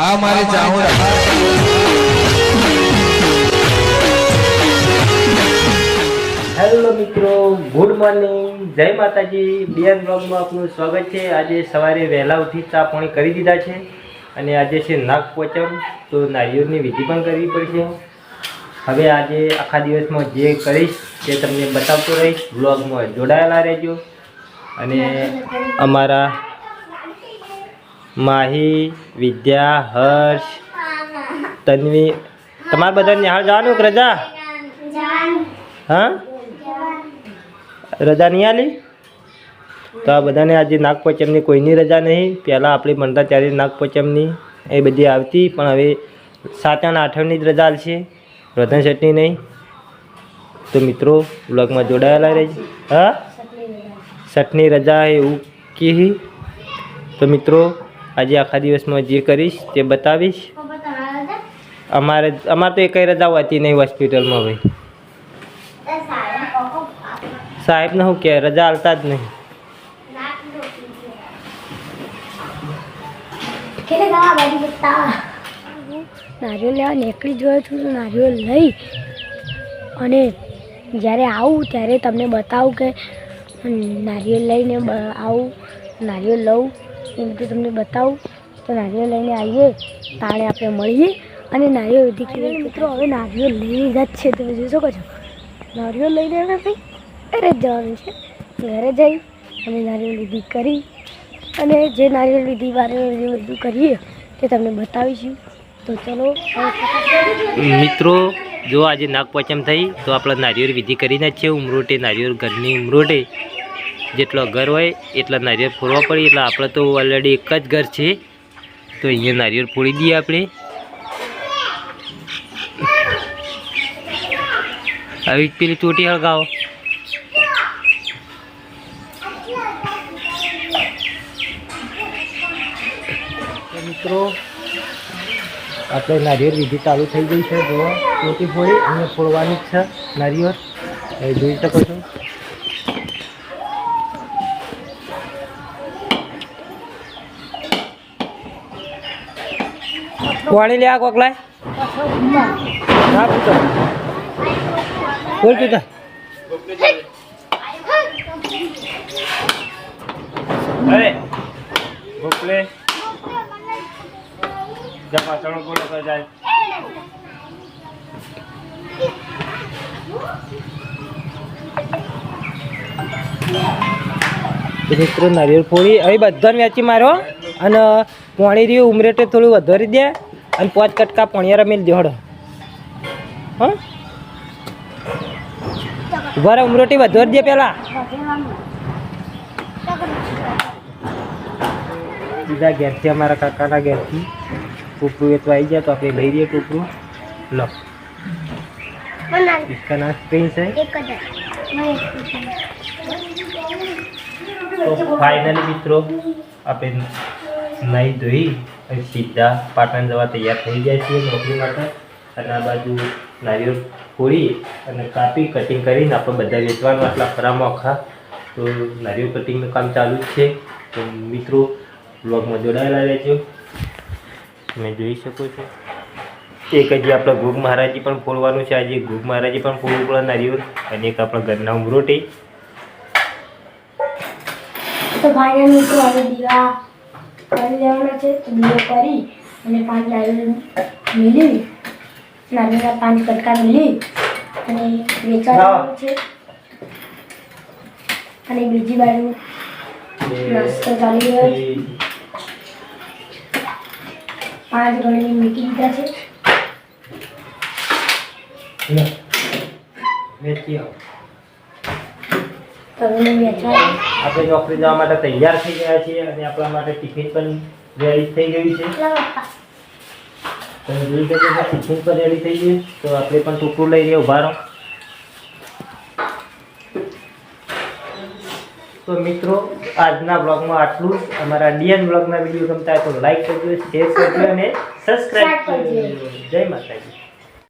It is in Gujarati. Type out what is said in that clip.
આ મારે ચાવડા હેલો મિત્રો, ગુડ મોર્નિંગ, જય માતાજી. બીએન બ્લોગમાં આપનું સ્વાગત છે. આજે સવારે વહેલા ઉઠી ચા પાણી કરી દીધા છે અને આજે છે નાગપંચમ, તો નારિયેળની વિધિ પણ કરવી પડશે. હવે આજે આખા દિવસમાં જે કરીશ તે તમને બતાવતો રહીશ. બ્લોગમાં જોડાયેલા રહેજો. અને અમારા માહી, વિદ્યા, હર્ષ, તન્વી, તમારે બધાને નિહાળ જવાનું કે રજા? હા, રજા નહીં આલી? તો આ બધાને આજે નાગપંચમની કોઈની રજા નહીં. પહેલાં આપણે ભણતા ત્યારે નાગપંચમની એ બધી આવતી, પણ હવે 7 અને 8ની જ રજા આલશે, પ્રધાન છઠની નહીં. તો મિત્રો બ્લોગમાં જોડાયેલા રહેજો. હા, છઠની રજા એવું કહી. તો મિત્રો આજે આખા દિવસમાં જે કરીશ તે બતાવીશ. અમારે તો એકઈ રજા હોતી નહીં હોસ્પિટલમાં. ભાઈ સાહેબને શું કે રજા હાલતા જ નહીં. નારિયેળ લેવા નીકળી ગયો છું. નારિયેળ લઈ અને જ્યારે આવું ત્યારે તમને બતાવું કે નારિયેળ લઈને આવું, નારિયેળ લઉં એ બધું તમને બતાવું. તો નારિયેળ લઈને આવીએ તાણે આપણે મળીએ અને નારિયેળ વિધિ કરીએ. મિત્રો હવે નારિયેળ લઈ લીધા જ છે. તમે જોઈ શકો છો નારિયેળ લઈને આવે ભાઈ ઘરે જ જવાનું છે. ઘરે જઈ અને નારિયેળ વિધિ કરી અને જે નારિયેળ વિધિ બધું કરીએ તે તમને બતાવીશું. તો ચલો મિત્રો, જો આજે નાગપંચમ થઈ તો આપણે નારિયેળ વિધિ કરીને જ છે. ઉમરોટે નારિયેળ, ઘરની ઉમરોટે જેટલો ઘર હોય એટલા નારિયેળ ફોડવા પડે. એટલે આપણે તો ઓલરેડી એક જ ઘર છે, તો અહીંયા નારિયેળ ફોડી દઈએ આપણે. આવી પેલી ચોટી હળગાવો. મિત્રો આપણે નારિયેળ વિધિ ચાલુ થઈ ગઈ છે. જો ચોટી ફોડી અહીંયા ફોડવાની જ છે નારિયેળ, એ જોઈ શકો છો. પાણી લે આ કોકલાય ના પૂછો બોલ તું અરે ગોપલે જમા ચણો બોલો તો જાય. મિત્રો નારિયેળ ફોડી હવે બધાને વેચી મારો અને પાણી રહ્યું ઉમરેટે થોડું વધારી દે અને 5 કટકા પાણીયારા મેળ દે. હડો હા ઉભા ઉમરોટી વધારી દે પેલા. બીજા ઘેરથી અમારા કાકાના ઘેરથી ટોપરું વેચવા આવી ગયા, તો આપણે લઈ રહીએ ટોપરું. લો इसका नाम प्रिंस है. तो फाइनली મિત્રો આપણે નાહી ધોઈ અને સીધા પાટણ જવા તૈયાર થઈ ગયા છીએ નોકરી માટે. અને આ બાજુ નારિયેળ ફોડી અને કાપી કટિંગ કરીને આપણે બધા વેચવાનું આટલા ફરામાં આખા. તો નારિયેળ કટિંગનું કામ ચાલુ જ છે. તો મિત્રો બ્લોગમાં જોડાયેલા રહેજો. તમે જોઈ શકો છો એક હજી આપણે ઘૂગ મહારાજી પણ ફોડવાનું છે. આજે ઘૂગ મહારાજી પણ ફોડવું પડે નારિયેળ. અને એક આપણા ઘરના ઉમરોટી. તો ભાઈ મિત્રો હવે દીવા કરી લેવાના છે. તો દીવો કરી અને 5 નારિયેળ મિલી, નારિયેળના 5 કટકા મિલી અને વેચાવાનું છે. અને બીજી બાજુ નાસ્તો ચાલી રહ્યો છે. 5 ગણી મૂકી દીધા છે. આપણે નોકરી જવા માટે તૈયાર થઈ ગયા છીએ અને આપણા માટે ટિફિન પણ રેડી થઈ ગયું છે. તમે જોઈ શકો છો ટિફિન પણ રેડી થઈ ગયું. તો આપણે પણ ટોકરું લઈ રહ્યા ઉભા રહો. તો મિત્રો આજના બ્લોગમાં આટલું જ. અમારા ડીએન બ્લોગના વિડીયો ગમતા હોય તો લાઈક કરજો, શેર કરજો અને સબસ્ક્રાઈબ કરજો. જય માતાજી.